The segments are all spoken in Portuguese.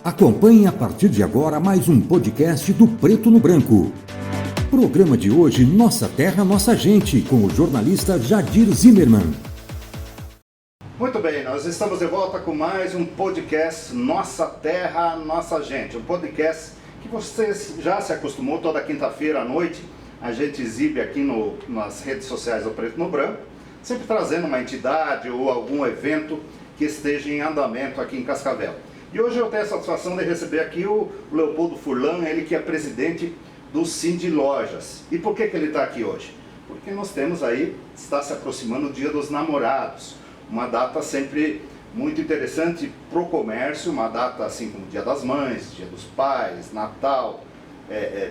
Acompanhe a partir de agora mais um podcast do Preto no Branco. Programa de hoje, Nossa Terra, Nossa Gente, com o jornalista Jadir Zimmermann. Muito bem, nós estamos de volta com mais um podcast Nossa Terra, Nossa Gente. Um podcast que você já se acostumou, toda quinta-feira à noite a gente exibe aqui nas redes sociais do Preto no Branco, sempre trazendo uma entidade ou algum evento que esteja em andamento aqui em Cascavel. E hoje eu tenho a satisfação de receber aqui o Leopoldo Furlan, ele que é presidente do Cindy Lojas. E por que ele está aqui hoje? Porque nós temos aí, está se aproximando o Dia dos Namorados, uma data sempre muito interessante para o comércio, uma data assim como Dia das Mães, Dia dos Pais, Natal,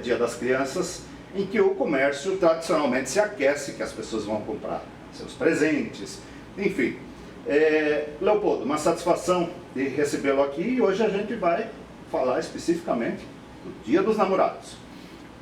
Dia das Crianças, em que o comércio tradicionalmente se aquece, que as pessoas vão comprar seus presentes, enfim. Leopoldo, uma satisfação de recebê-lo aqui e hoje a gente vai falar especificamente do Dia dos Namorados.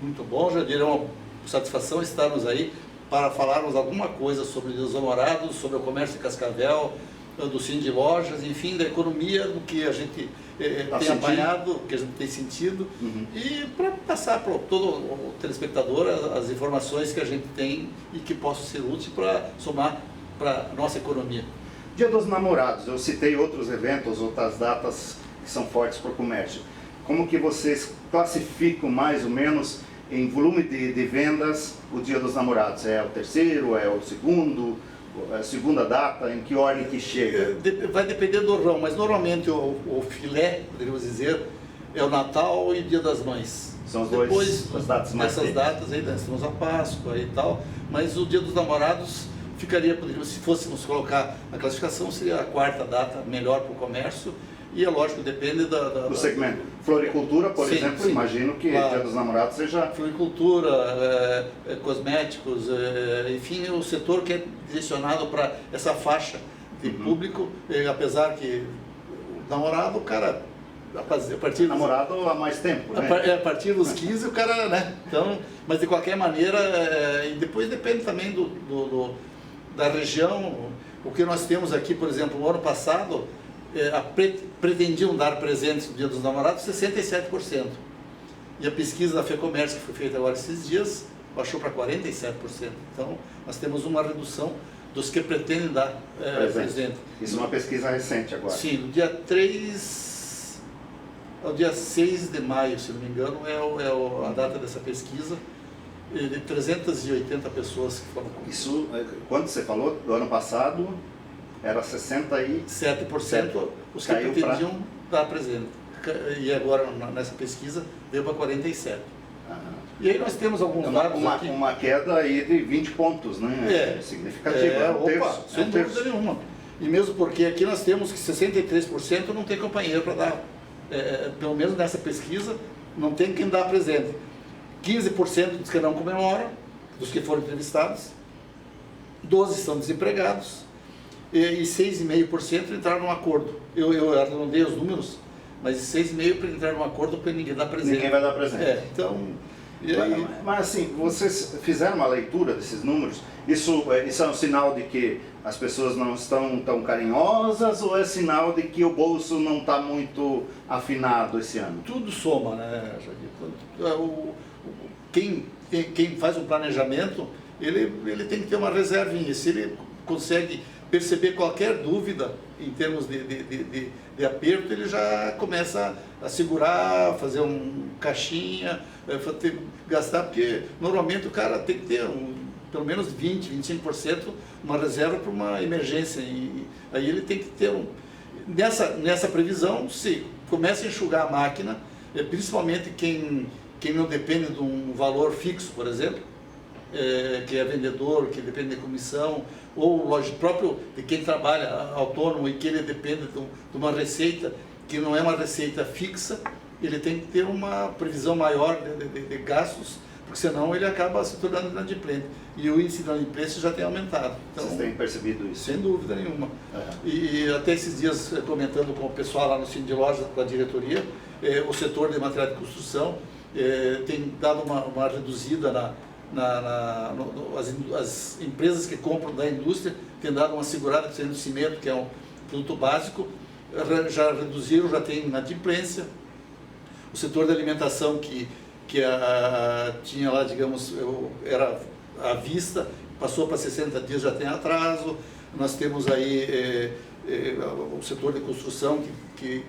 Muito bom, Jadir, é uma satisfação estarmos aí para falarmos alguma coisa sobre o Dia dos Namorados, sobre o comércio de Cascavel, do Cindy Lojas, enfim, da economia, do que a gente tem apanhado, que a gente tem sentido, e para passar para todo o telespectador as informações que a gente tem e que possam ser úteis para somar para a nossa economia. Dia dos Namorados, eu citei outros eventos, outras datas que são fortes para o comércio. Como que vocês classificam mais ou menos em volume de vendas o Dia dos Namorados? É o terceiro, é o segundo, é a segunda data, em que ordem que chega? Vai depender do ramo, mas normalmente o filé, poderíamos dizer, é o Natal e o Dia das Mães. São as datas mais nessas datas aí, nós temos a Páscoa e tal, mas o Dia dos Namorados ficaria, se fôssemos colocar a classificação, seria a quarta data melhor para o comércio, e é lógico, depende do segmento. Floricultura, por exemplo, imagino que claro, Dia dos Namorados seja... Floricultura, cosméticos, enfim, o setor que é direcionado para essa faixa de público, apesar que o namorado, o cara... A partir namorado há mais tempo, né? A partir dos 15 o cara, né? Então, mas de qualquer maneira, e depois depende também da região. O que nós temos aqui, por exemplo, no ano passado, pretendiam dar presentes no Dia dos Namorados 67%. E a pesquisa da FEComércio, que foi feita agora esses dias, baixou para 47%. Então, nós temos uma redução dos que pretendem dar presente. Isso é uma pesquisa recente agora. Sim, no dia 6 de maio, se não me engano, é a data dessa pesquisa, de 380 pessoas que foram... Isso, quando você falou, do ano passado, era 67% os que pretendiam dar presente. E agora, nessa pesquisa, veio para 47%. E aí nós temos alguns dados aqui. Uma queda aí de 20 pontos, né? Significativa. Sem dúvida nenhuma. E mesmo porque aqui nós temos que 63% não tem companheiro para dar. Pelo menos nessa pesquisa, não tem quem dá presente. 15% dos que não comemoram, dos que foram entrevistados, 12% estão desempregados e 6,5% entraram num acordo. Eu arredondei os números, mas 6,5% para entrar num acordo para ninguém dar presente. Ninguém vai dar presente. Então... Mas assim, vocês fizeram uma leitura desses números? Isso é um sinal de que as pessoas não estão tão carinhosas ou é sinal de que o bolso não está muito afinado esse ano? Tudo soma, né, Jadir? Quem faz um planejamento, ele tem que ter uma reservinha. Se ele consegue perceber qualquer dúvida em termos de aperto, ele já começa a segurar, fazer um caixinha, gastar, porque normalmente o cara tem que ter pelo menos 20%, 25% uma reserva para uma emergência, e aí ele tem que ter nessa previsão, se começa a enxugar a máquina, principalmente quem não depende de um valor fixo, por exemplo, que é vendedor, que depende de comissão, ou loja próprio de quem trabalha autônomo e que ele depende de uma receita que não é uma receita fixa, ele tem que ter uma previsão maior de gastos, porque senão ele acaba se tornando inadimplente. E o índice de inadimplência já tem aumentado. Então, vocês têm percebido isso? Sem dúvida nenhuma. E até esses dias, comentando com o pessoal lá no Cindy Lojas, com a diretoria, o setor de material de construção tem dado uma reduzida as empresas que compram da indústria têm dado uma segurada, por exemplo, do cimento, que é um produto básico, já reduziram, já tem inadimplência, o setor da alimentação que tinha lá, digamos, era à vista, passou para 60 dias, já tem atraso. Nós temos aí o setor de construção que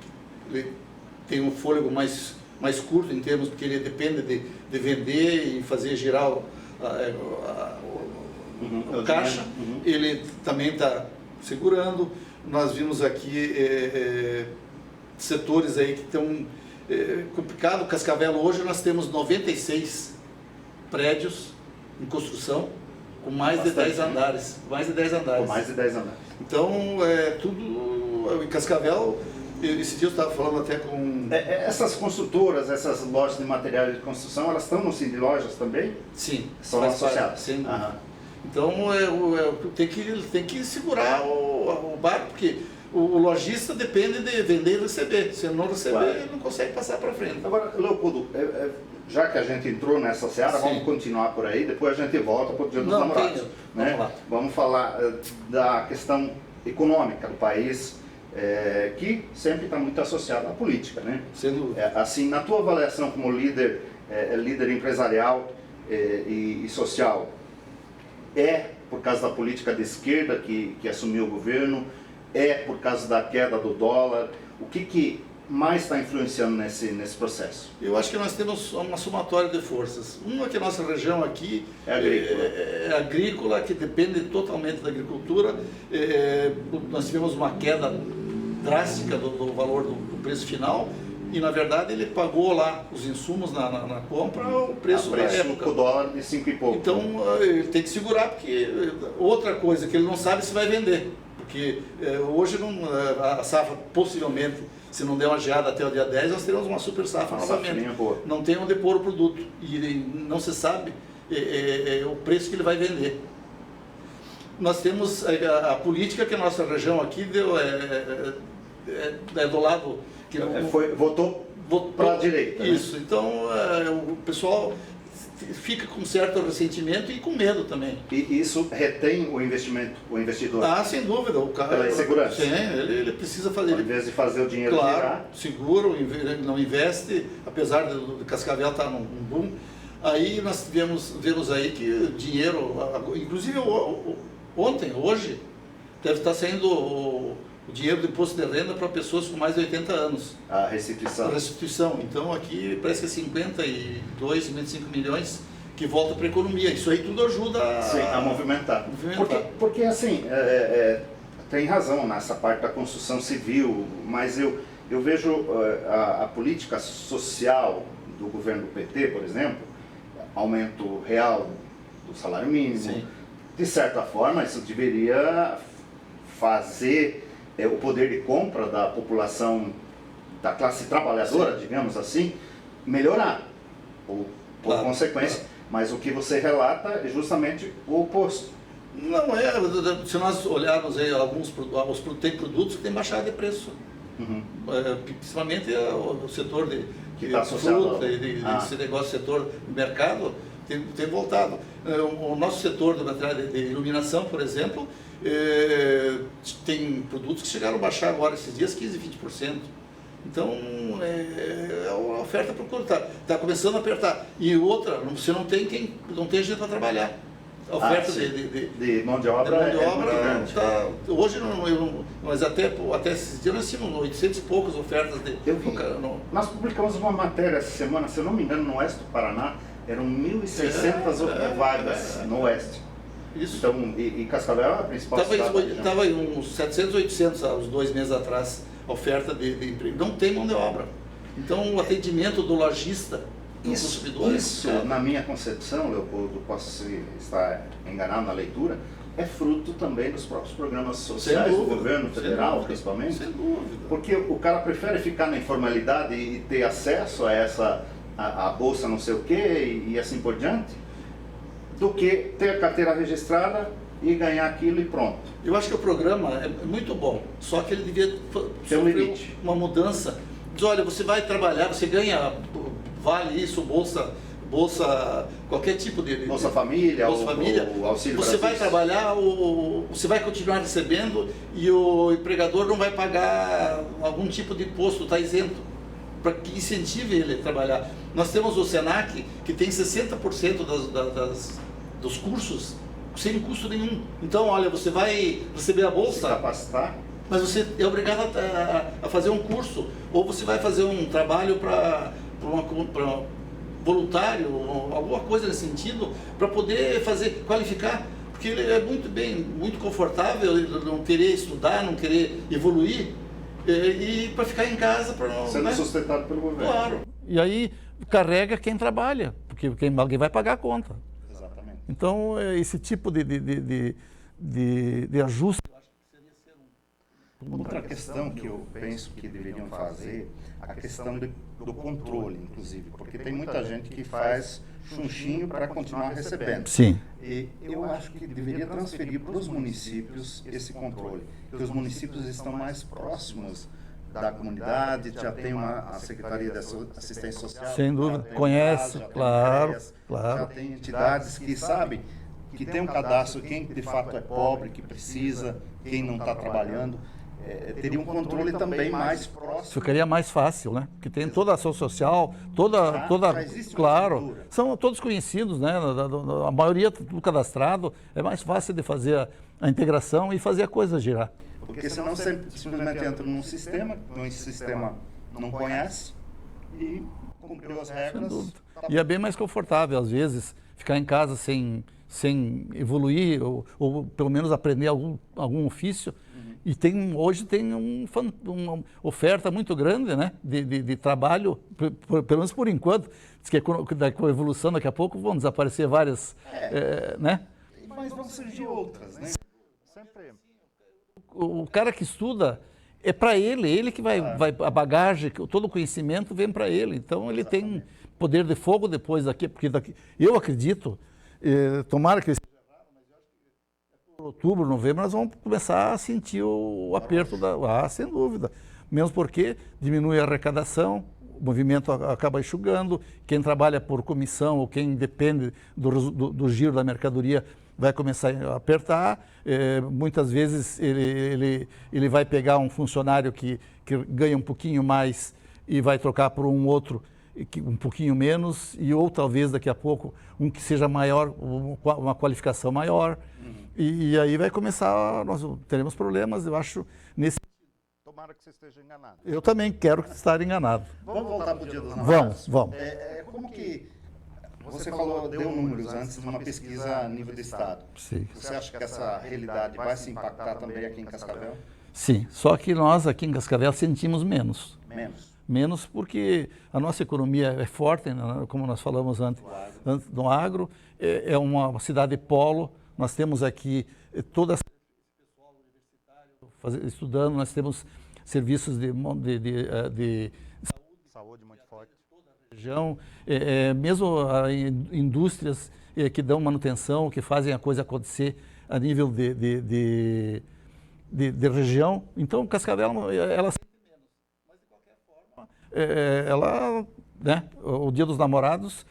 tem um fôlego mais curto em termos, porque ele depende de vender e fazer girar o caixa. Ele também está segurando. Nós vimos aqui setores aí que estão complicados. Cascavel, hoje nós temos 96 prédios em construção com mais de 10 andares. Mais de 10 andares. Com mais de 10 andares. Então, tudo em Cascavel. Esse dia eu estava falando até com... Essas construtoras, essas lojas de materiais de construção, elas estão no Cine Lojas também? Sim. São associadas? Sim. Então, tem que segurar o barco, porque o lojista depende de vender e receber. Se não receber, ele não consegue passar para frente. Agora, Leopoldo, já que a gente entrou nessa seara, vamos continuar por aí, depois a gente volta para o Dia dos Namorados. Né? Vamos falar da questão econômica do país, que sempre está muito associada à política, né? Assim, na tua avaliação como líder empresarial e social, por causa da política de esquerda que assumiu o governo, por causa da queda do dólar, o que mais está influenciando nesse processo? Eu acho que nós temos uma somatória de forças. Uma que a nossa região aqui é agrícola, que depende totalmente da agricultura. Nós tivemos uma queda drástica do valor do preço final e, na verdade, ele pagou lá os insumos na compra o preço da época. O dólar de 5 e pouco. Então, ele tem que segurar, porque outra coisa que ele não sabe se vai vender. Porque hoje a safra, possivelmente, se não der uma geada até o dia 10, nós teremos uma super safra novamente. Não tem onde pôr o produto e não se sabe o preço que ele vai vender. Nós temos a política que a nossa região aqui deu, do lado que votou para a direita. Isso, né? Então o pessoal fica com certo ressentimento e com medo também. E isso retém o investidor? Sem dúvida. O cara, pela insegurança? Sim, ele precisa fazer. Ao invés de fazer o dinheiro girar? Segura, não investe, apesar do Cascavel estar num boom. Aí nós vemos aí que o dinheiro, inclusive hoje, deve estar saindo o dinheiro do imposto de renda para pessoas com mais de 80 anos. A restituição. A restituição. Então aqui parece que é 52, 55 milhões que volta para a economia. Isso aí tudo ajuda a movimentar. Porque assim, tem razão nessa parte da construção civil, mas eu vejo a política social do governo do PT, por exemplo, aumento real do salário mínimo. Sim. De certa forma, isso deveria fazer o poder de compra da população, da classe trabalhadora, digamos assim, melhorar, por consequência. Mas o que você relata é justamente o oposto. Não se nós olharmos aí tem produtos que têm baixado de preço. Principalmente o setor de fruta, esse negócio, setor do mercado, tem voltado. O nosso setor do material de iluminação, por exemplo, tem produtos que chegaram a baixar agora esses dias 15%, 20%. Então, a oferta e procura está começando a apertar. E outra, você não tem gente para trabalhar. A oferta de mão de obra grande. Hoje, mas até esses dias nós tínhamos 800 e poucas ofertas. Nós publicamos uma matéria essa semana, se eu não me engano, no oeste do Paraná, eram 1.600 vagas no oeste. Isso. Então, e Cascavel é a principal cidade. Estava em uns 700, 800 há uns 2 meses atrás, a oferta de emprego. Não tem mão de obra. Então, o atendimento do lojista, do consumidor... Isso, na minha concepção, Leopoldo, posso estar enganado na leitura, é fruto também dos próprios programas sociais do governo federal, principalmente. Sem dúvida. Porque o cara prefere ficar na informalidade e ter acesso a bolsa não sei o quê e assim por diante, do que ter a carteira registrada e ganhar aquilo e pronto. Eu acho que o programa é muito bom, só que ele devia sofrer uma mudança. Diz, olha, você vai trabalhar, você ganha, vale isso, bolsa, qualquer tipo de... Bolsa Família, o auxílio você vai trabalhar, você vai continuar recebendo e o empregador não vai pagar algum tipo de imposto, está isento. para que incentive ele a trabalhar. Nós temos o Senac, que tem 60% dos cursos sem custo nenhum. Então, olha, você vai receber a bolsa, se capacitar, mas você é obrigado a fazer um curso, ou você vai fazer um trabalho para voluntário, alguma coisa nesse sentido, para poder qualificar, porque ele é muito confortável, ele não querer estudar, não querer evoluir, e para ficar em casa, para não... sendo sustentado pelo governo. Claro. E aí carrega quem trabalha, porque alguém vai pagar a conta. Exatamente. Então, esse tipo de ajuste... Outra questão que eu penso que deveriam fazer, a questão do controle, inclusive, porque tem muita gente que faz chunchinho para continuar recebendo. Sim. E eu acho que deveria transferir para os municípios esse controle, que os municípios estão mais próximos da comunidade, já tem a Secretaria de Assistência Social. Sem dúvida, conhece, claro. Já tem entidades que sabem que tem um cadastro, quem de fato é pobre, que precisa, quem não está trabalhando. Teria um controle também mais próximo. Ficaria mais fácil, né? Porque tem toda a ação social, toda claro, são todos conhecidos, né? A maioria do cadastrado, é mais fácil de fazer a integração e fazer a coisa girar. Porque senão você simplesmente entra num sistema, esse sistema não conhece e cumpriu as regras. E é bem mais confortável, às vezes, ficar em casa sem evoluir ou pelo menos aprender algum ofício. E hoje tem uma oferta muito grande, né, de trabalho, pelo menos por enquanto. Diz que com a evolução daqui a pouco vão desaparecer várias, né? Mas vão surgir outras, né? Sempre. O cara que estuda é para ele que vai a bagagem, todo o conhecimento vem para ele. Então ele tem poder de fogo depois porque eu acredito, tomara que outubro, novembro, nós vamos começar a sentir o aperto sem dúvida. Mesmo porque diminui a arrecadação, o movimento acaba enxugando, quem trabalha por comissão ou quem depende do giro da mercadoria vai começar a apertar. Muitas vezes ele vai pegar um funcionário que ganha um pouquinho mais e vai trocar por um outro um pouquinho menos, ou talvez daqui a pouco um que seja maior, uma qualificação maior. E aí vai começar, nós teremos problemas, eu acho, nesse... Tomara que você esteja enganado. Eu também quero estar enganado. Vamos voltar para o Dia dos Namorados? Vamos. Como que... Você deu números antes de uma pesquisa a nível de Estado. Sim. Você acha que essa realidade vai se impactar também aqui em Cascavel? Sim, só que nós aqui em Cascavel sentimos menos. Menos porque a nossa economia é forte, né, como nós falamos antes do agro, é uma cidade polo. Nós temos aqui toda esse pessoal universitário estudando, nós temos serviços de saúde muito forte. Toda a região, mesmo indústrias que dão manutenção, que fazem a coisa acontecer a nível de região. Então, Cascavel, ela sente menos, mas de qualquer forma, ela, né, o Dia dos Namorados,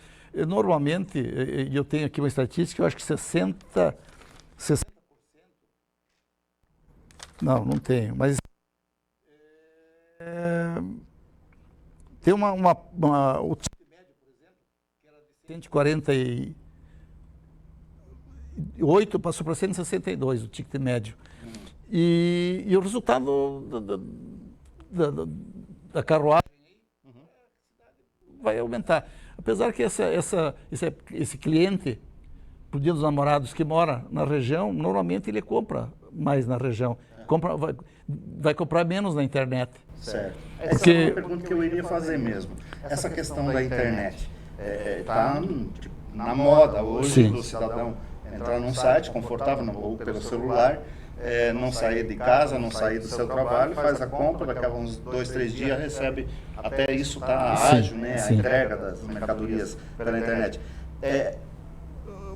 normalmente, e eu tenho aqui uma estatística, eu acho que 60%, não tenho, mas tem o ticket médio, por exemplo, que era de 148, passou para 162 o ticket médio. E o resultado da carruagem vai aumentar. Apesar que esse cliente, para o Dia dos Namorados, que mora na região, normalmente ele compra mais na região. Vai comprar menos na internet. Certo. Essa é uma pergunta que eu iria fazer mesmo. Essa questão da internet está na moda hoje do cidadão entrar num site confortável ou pelo celular, não sair de casa, não sair do seu trabalho, faz a compra, daqui a uns 2, 3 dias recebe, até isso está ágil, né? A entrega das mercadorias pela internet.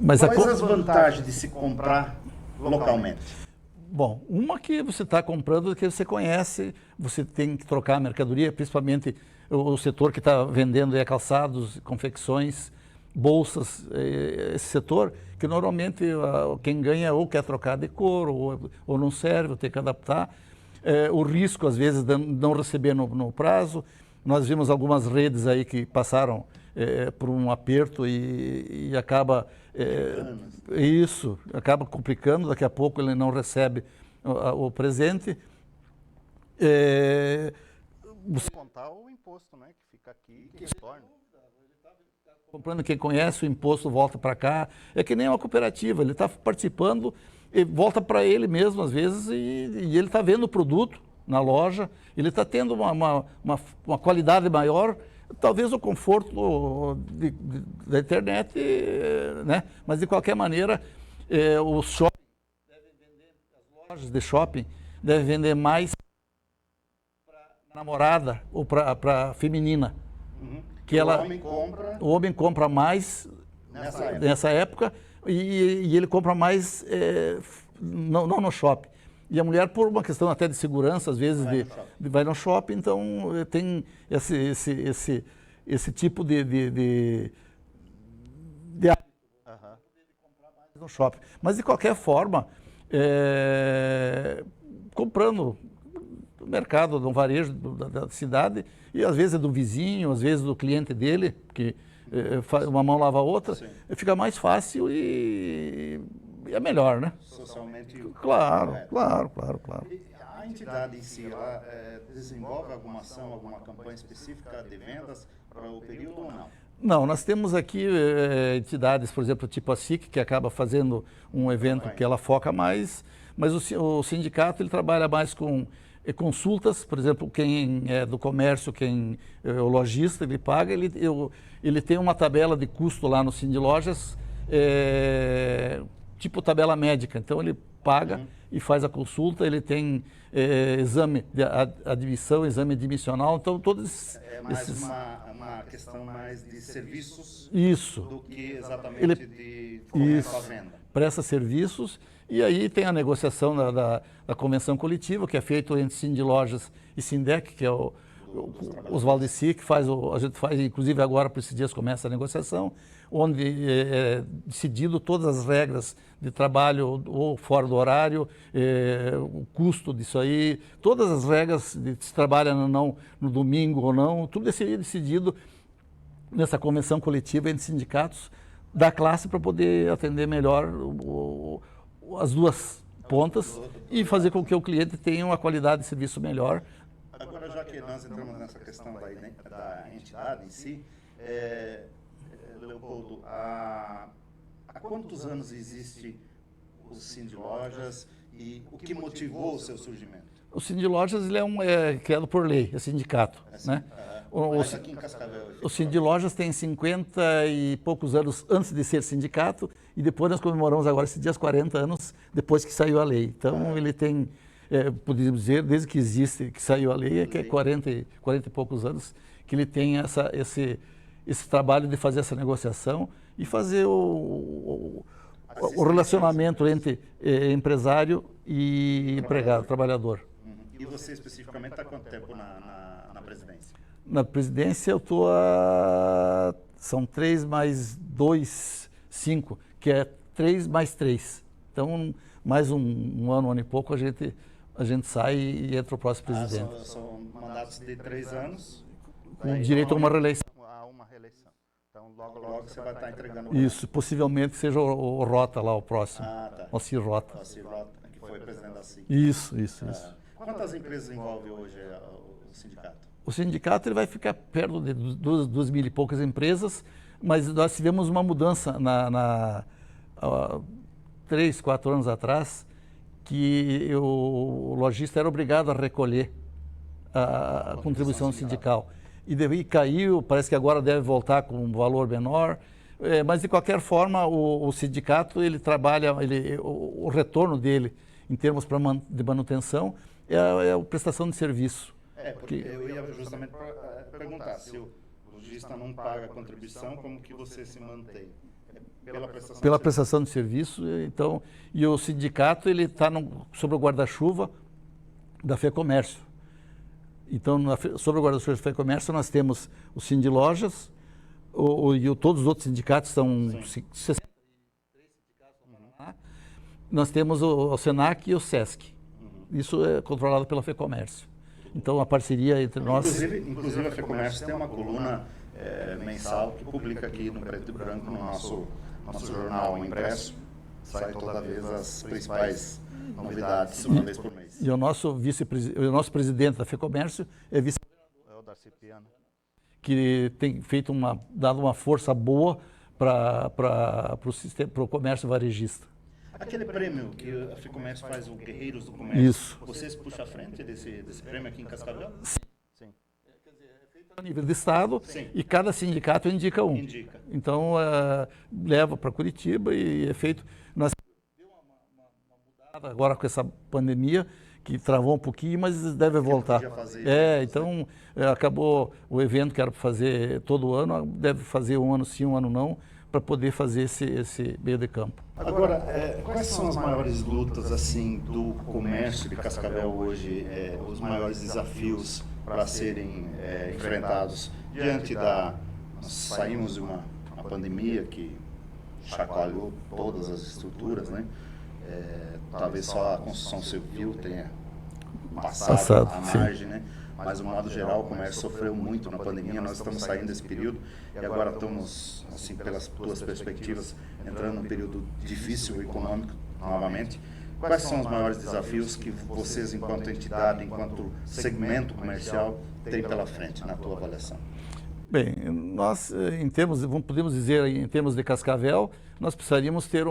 Mas quais as vantagens de se comprar localmente? Bom, uma que você está comprando que você conhece, você tem que trocar a mercadoria, principalmente o setor que está vendendo calçados, confecções, bolsas, esse setor que normalmente quem ganha ou quer trocar de cor ou não serve, ou tem que adaptar. O risco, às vezes, de não receber no prazo. nós vimos algumas redes aí que passaram por um aperto e acaba isso, acaba complicando, daqui a pouco ele não recebe o presente. Contar o imposto, né, que fica aqui, que retorna. Comprando, quem conhece, o imposto volta para cá. É que nem uma cooperativa, ele está participando e volta para ele mesmo, às vezes, e ele está vendo o produto na loja, ele está tendo uma qualidade maior, talvez o conforto da internet, né? Mas de qualquer maneira, os shopping devem vender, as lojas de shopping devem vender mais para namorada ou para feminina. Que o homem compra mais nessa época e ele compra mais não no shopping. E a mulher, por uma questão até de segurança, às vezes vai no shopping, então tem esse tipo de hábito de comprar mais no shopping. Mas de qualquer forma, comprando no mercado, no varejo da cidade, e às vezes é do vizinho, às vezes do cliente dele, que uma mão lava a outra, fica mais fácil e é melhor, né? Socialmente. Claro. E a entidade em si, ela desenvolve alguma ação, alguma campanha específica de vendas para o período ou não? Não, nós temos aqui entidades, por exemplo, tipo a SIC, que acaba fazendo um evento que ela foca mais, mas o sindicato ele trabalha mais com consultas, por exemplo, quem é do comércio, quem é o lojista, ele paga, ele tem uma tabela de custo lá no Sindilojas, tipo tabela médica, então ele paga e faz a consulta, ele tem exame de admissão, exame admissional, então todos esses... uma questão mais de serviços do que exatamente de a venda. Presta serviços e aí tem a negociação da convenção coletiva, que é feita entre Sindilojas e Sindec, que é o Oswaldo Essi, que a gente faz, inclusive agora por esses dias começa a negociação, onde é decidido todas as regras de trabalho ou fora do horário, o custo disso aí, todas as regras de se trabalha ou não no domingo ou não, tudo seria decidido nessa convenção coletiva entre sindicatos da classe para poder atender melhor as duas pontas e fazer com que o cliente tenha uma qualidade de serviço melhor. Agora, já que nós entramos nessa questão da entidade em si, Leopoldo, há quantos anos existe o Sindilojas e o que motivou o seu surgimento? O Sindilojas ele é criado por lei, é sindicato, né? Aqui em Cascavel. O Sindilojas tem 50 e poucos anos antes de ser sindicato e depois nós comemoramos agora esses dias 40 anos depois que saiu a lei. Então ele tem, podemos dizer, desde que existe, que saiu a lei, que é 40 e poucos anos que ele tem esse trabalho de fazer essa negociação e fazer o relacionamento entre empresário e empregado, trabalhador. E você especificamente está há quanto tempo na presidência? Na presidência eu estou são 3 mais 2, 5, que é 3 mais 3. Então, mais um ano e pouco, a gente sai e entra o próximo presidente. São mandatos de 3 anos. Com direito a uma reeleição. Então, logo você vai estar entregando. Isso, possivelmente seja o Rota lá, o próximo. Tá. O Cir Rota. O Cir Rota, que foi presidente da SIC. Isso. Quantas empresas envolve hoje o sindicato? O sindicato ele vai ficar perto de 2.000 e poucas empresas, mas nós tivemos uma mudança há 3, 4 anos atrás, que o lojista era obrigado a recolher a contribuição sindical. E daí caiu, parece que agora deve voltar com um valor menor, mas de qualquer forma o sindicato ele trabalha, o retorno dele em termos de manutenção é a prestação de serviço. Porque eu ia justamente perguntar, se o lojista não paga a contribuição, como que você se mantém? Pela prestação de serviço, então, e o sindicato ele está sobre o guarda-chuva da FEComércio. Então, sobre o guarda-chuva da FEComércio, nós temos o Sindilojas, e todos os outros sindicatos, são 63 sindicatos lá. Nós temos o Senac e o Sesc. Isso é controlado pela FEComércio. Então, a parceria entre nós... Inclusive a FEComércio tem uma coluna mensal que publica aqui no Preto e Branco, no nosso jornal impresso. Sai toda vez as principais novidades, uma vez por mês. E o nosso presidente da FEComércio é vice-governador. É o Darcy Piana. Que tem feito dado uma força boa para o comércio varejista. Aquele prêmio que a FEComércio faz, o Guerreiros do Comércio, Isso. vocês puxam a frente desse prêmio aqui em Cascavel? Sim. Sim. É feito a nível de estado. Sim. E cada sindicato indica um. Indica. Então, leva para Curitiba e é feito... Nós deu uma mudada agora com essa pandemia, que travou um pouquinho, mas deve voltar. Então acabou o evento que era para fazer todo ano, deve fazer um ano sim, um ano não, para poder fazer esse meio de campo. Agora, quais são as maiores lutas assim do comércio de Cascavel hoje, os maiores desafios para serem enfrentados diante nós saímos de uma pandemia que chacoalhou todas as estruturas, né? Talvez só a construção civil tenha passado a margem, né? Mas, no modo geral, o comércio sofreu muito na pandemia, nós estamos saindo desse período e agora estamos, assim, pelas tuas perspectivas, entrando num período difícil econômico novamente. Quais são os maiores desafios que vocês, enquanto entidade, enquanto segmento comercial, têm pela frente, na tua avaliação? Bem, nós, podemos dizer, em termos de Cascavel, nós precisaríamos ter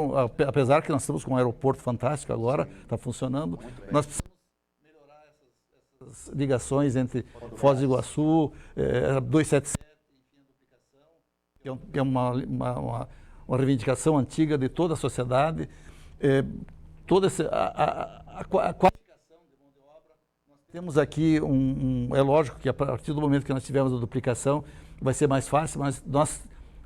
apesar que nós estamos com um aeroporto fantástico agora, está funcionando, nós precisamos melhorar essas ligações entre Foz do Iguaçu, 277, enfim, a duplicação, que é uma reivindicação antiga de toda a sociedade, toda a qualificação de mão de obra. Nós temos aqui é lógico que a partir do momento que nós tivermos a duplicação, vai ser mais fácil, mas nós,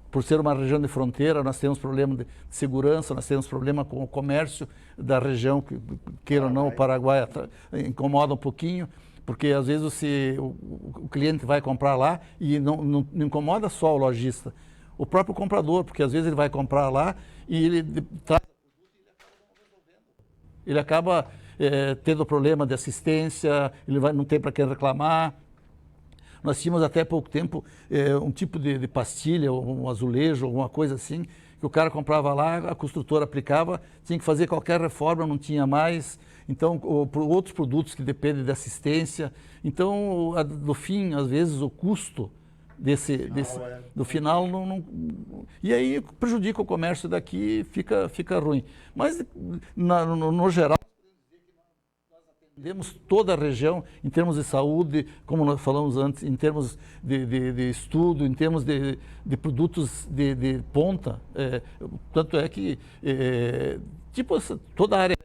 por ser uma região de fronteira, nós temos problema de segurança, nós temos problema com o comércio da região, que queira ou não, o Paraguai incomoda um pouquinho, porque às vezes o cliente vai comprar lá e não incomoda só o lojista, o próprio comprador, porque às vezes ele vai comprar lá e ele traz o produto e ele acaba tendo problema de assistência, ele não tem para quem reclamar. Nós tínhamos até pouco tempo um tipo de pastilha, um azulejo, alguma coisa assim, que o cara comprava lá, a construtora aplicava, tinha que fazer qualquer reforma, não tinha mais. Então, outros produtos que dependem de assistência. Então, no fim, às vezes, o custo do final e aí prejudica o comércio daqui, fica ruim. Mas, no geral, atendemos toda a região em termos de saúde, como nós falamos antes, em termos de estudo, em termos de produtos de ponta. Tanto é que toda a área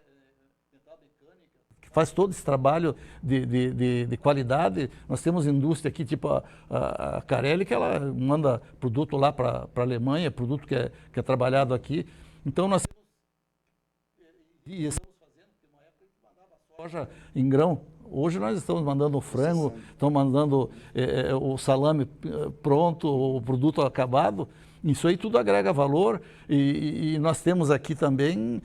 que faz todo esse trabalho de qualidade, nós temos indústria aqui, tipo a Carelli, que ela manda produto lá para a Alemanha, produto que é trabalhado aqui. Então nós soja em grão. Hoje nós estamos mandando o frango, estamos mandando o salame pronto, o produto acabado. Isso aí tudo agrega valor e nós temos aqui também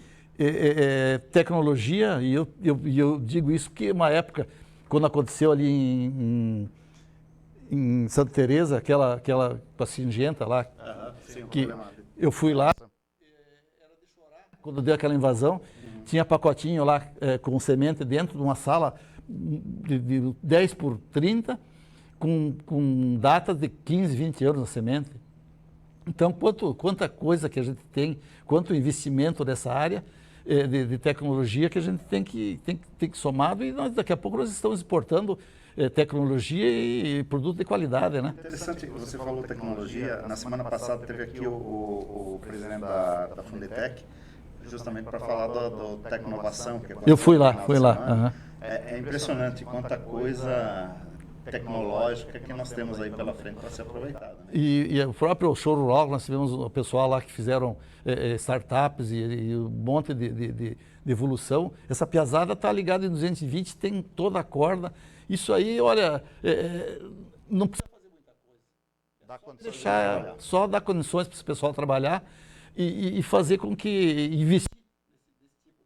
tecnologia, e eu digo isso porque uma época, quando aconteceu ali em Santa Teresa, aquela Singenta lá, que eu fui lá, era de chorar quando deu aquela invasão. Tinha pacotinho lá com semente dentro de uma sala de 10 por 30, com datas de 15, 20 euros na semente. Então, quanta coisa que a gente tem, quanto investimento nessa área de tecnologia que a gente tem que somado, e daqui a pouco nós estamos exportando tecnologia e produto de qualidade, né? Interessante que você falou tecnologia. Na semana passada teve aqui o presidente da Fundetec, justamente para falar da Tecnovação. Eu fui lá. Uhum. É impressionante quanta coisa tecnológica que nós temos aí pela frente para ser aproveitada. Né? E o próprio show rural, nós tivemos o pessoal lá que fizeram startups e um monte de evolução. Essa piazada está ligada em 220, tem toda a corda. Isso aí, olha, não precisa fazer muita coisa. Só dar condições para esse pessoal trabalhar e fazer com que investir nesse tipo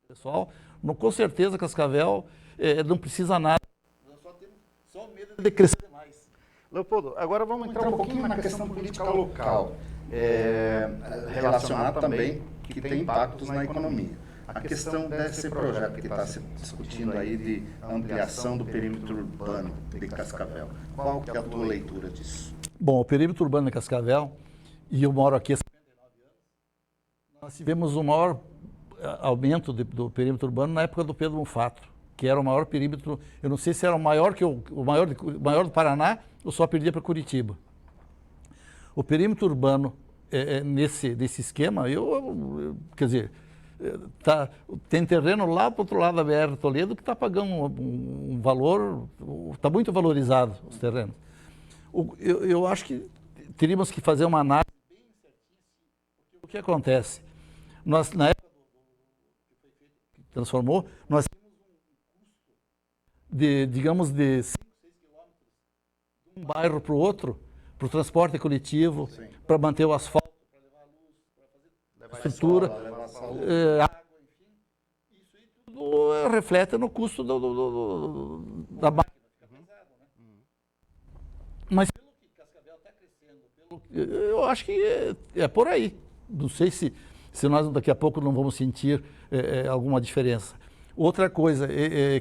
de pessoal. Com certeza, Cascavel não precisa nada. Nós só temos Só o medo de crescer mais. Leopoldo, agora vamos entrar um pouquinho na questão política local, relacionada também que tem impactos na economia. A questão desse projeto que está se discutindo aí de ampliação do perímetro urbano de Cascavel. Qual que é a tua leitura disso? Bom, o perímetro urbano de Cascavel, e eu moro aqui há 59 anos, nós tivemos o maior aumento do perímetro urbano na época do Pedro Mufato, que era o maior perímetro, eu não sei se era o maior maior do Paraná ou só perdia para Curitiba. O perímetro urbano, nesse esquema, quer dizer, tem terreno lá para o outro lado da BR Toledo que está pagando um valor, está muito valorizado os terrenos. Eu acho que teríamos que fazer uma análise bem certinha. O que acontece? Nós, na época que transformou, nós tínhamos um custo de, digamos, de 5, 6 quilômetros de um bairro para o outro, para o transporte coletivo, para manter o asfalto, para levar a luz, para fazer estrutura, água, enfim. Isso aí tudo reflete no custo da máquina. Fica pesado, né? Mas pelo que Cascavel está crescendo, eu acho que é por aí. Não sei se nós daqui a pouco não vamos sentir alguma diferença. Outra coisa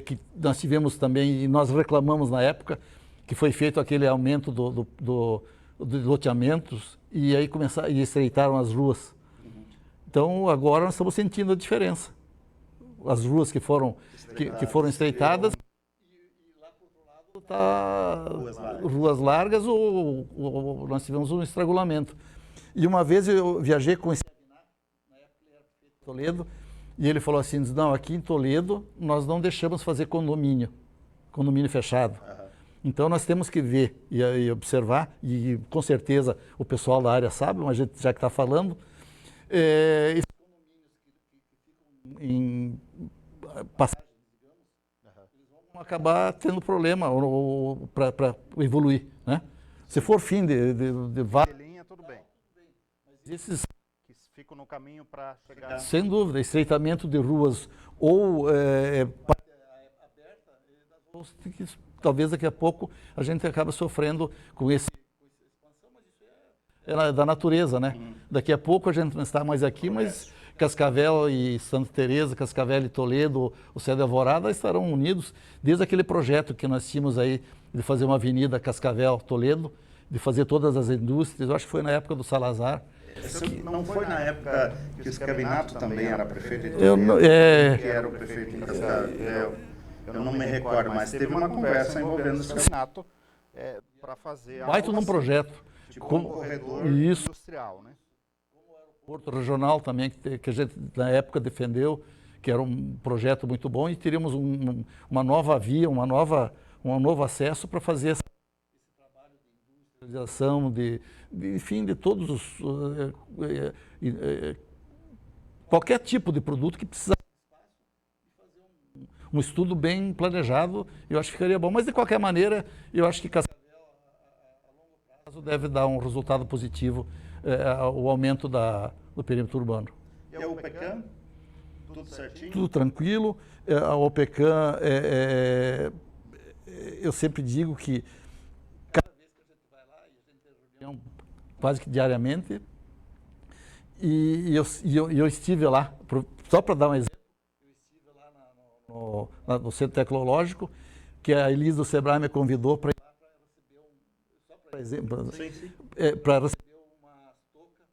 que nós tivemos também, e nós reclamamos na época, que foi feito aquele aumento dos loteamentos e aí e estreitaram as ruas. Então agora nós estamos sentindo a diferença. As ruas que foram estreitadas e lá por outro lado está ruas largas ou nós tivemos um estrangulamento. E uma vez eu viajei com esse na época ele era prefeito de Toledo, e ele falou assim, não, aqui em Toledo nós não deixamos fazer condomínio fechado. Então nós temos que ver e observar, e com certeza o pessoal da área sabe, mas já que está falando, esses condomínios que ficam em passagens, digamos, eles vão acabar tendo problema para evoluir, né? Se for fim de linha, tudo bem. Mas esses que ficam no caminho para chegar. Sem dúvida, estreitamento de ruas ou aberta, talvez daqui a pouco a gente acabe sofrendo com essa expansão, mas isso é da natureza, né? Daqui a pouco a gente não está mais aqui, mas Cascavel e Santa Teresa, Cascavel e Toledo, o Céu de Alvorada estarão unidos desde aquele projeto que nós tínhamos aí de fazer uma avenida Cascavel-Toledo, de fazer todas as indústrias, eu acho que foi na época do Salazar. Não foi na época que o Scavinato também era prefeito de Toledo? Que era o prefeito de Cascavel. Eu não me recordo, mas teve uma conversa envolvendo o Scavinato para fazer algo num projeto. Tipo um corredor industrial, né? Como era o Porto Regional também, que a gente na época defendeu, que era um projeto muito bom, e teríamos uma nova via, um novo acesso para fazer esse trabalho de industrialização, enfim, de todos os... qualquer tipo de produto que precisa um estudo bem planejado, eu acho que ficaria bom. Mas, de qualquer maneira, eu acho que Cascavel, a longo prazo, deve dar um resultado positivo, o aumento do perímetro urbano. E a UPECAM? Tudo certinho? Tudo tranquilo. A UPECAM, eu sempre digo que cada vez que a gente vai lá, e a gente tem reunião quase que diariamente, e eu estive lá, só para dar um exemplo, no Centro Tecnológico, que a Elisa do Sebrae me convidou para ir lá para receber para receber uma touca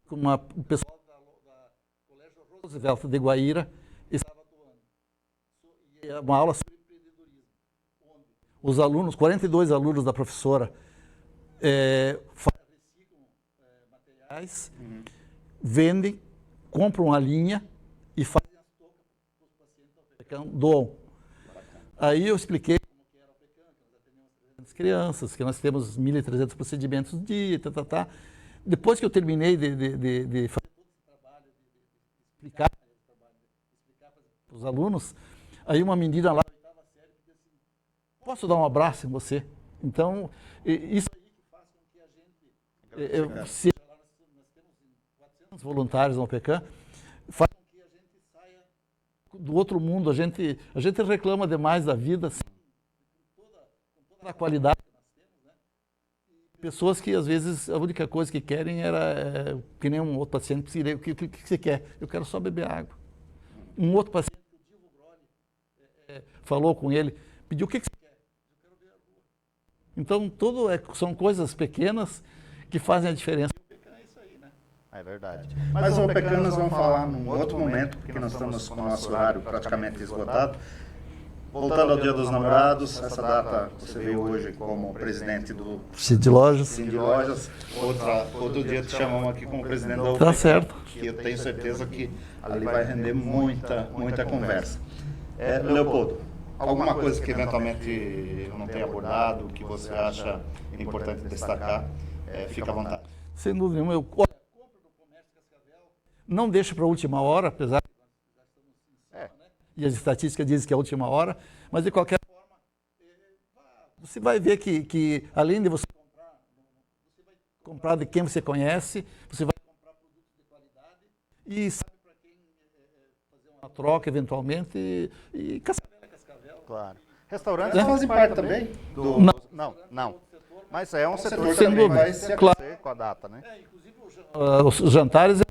com o pessoal da Colégio Roosevelt de Guaíra estava atuando. E é uma aula sobre empreendedorismo, onde os alunos, 42 alunos da professora, reciclam materiais, vendem, compram a linha e fazem doam. Aí eu expliquei como que era o PECAM, que nós atendemos 300 crianças, que nós temos 1.300 procedimentos no dia, Depois que eu terminei de fazer todo esse trabalho, de explicar para os alunos, aí uma menina lá, oitava série, disse assim, posso dar um abraço em você? Então, isso aí que faz com que a gente, nós temos 400 voluntários no PECAM, faz com que a gente saia do outro mundo, a gente reclama demais da vida, assim, com toda da qualidade que nós temos, né? Pessoas que às vezes a única coisa que querem era, que nem um outro paciente, o que você quer? Eu quero só beber água. Um outro paciente, o Divo Groli, falou com ele, pediu o que você quer? Eu quero ver a rua. Então, são coisas pequenas que fazem a diferença. É isso aí, né? É verdade. Mas o Pecan nós vamos falar num outro momento, porque nós estamos com o nosso horário praticamente esgotado. Voltando ao Dia dos Namorados, essa data você veio hoje como presidente do Cid Lojas. Cid Lojas. Outro dia te chamamos aqui como presidente da UPEC. Tá certo. Que eu tenho certeza que ali vai render muita conversa. Leopoldo, alguma coisa que eventualmente eu não tenha abordado, que você acha importante destacar, fica à vontade. Sem dúvida nenhuma. Compra do comércio Cascavel. Não deixa para a última hora, apesar de nós já estamos em cima, né? E as estatísticas dizem que é a última hora, mas de qualquer forma, você vai ver que além de você comprar de quem você conhece, você vai comprar produtos de qualidade e sabe para quem fazer uma troca eventualmente e Cascavel é Cascavel. Claro. Restaurantes fazem parte também do... Não. Mas é um setor que sem também dúvida. vai se aquecer com a data, né? Inclusive os jantares é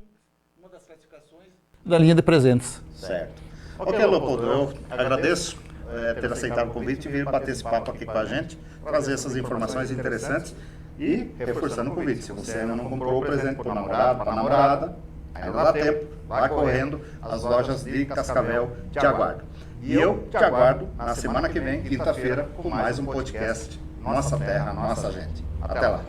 uma das classificações da linha de presentes. Certo. Ok, Leopoldo, eu agradeço ter aceitado o convite e vir bater esse papo aqui com a gente, trazer essas informações interessantes e reforçando o convite. Se você ainda não comprou o presente para o namorado, para a namorada, ainda dá tempo, vai correndo, as lojas de Cascavel te aguardam. E eu te aguardo na semana que vem, quinta-feira, com mais um podcast Nossa Terra, Nossa Gente. Até lá.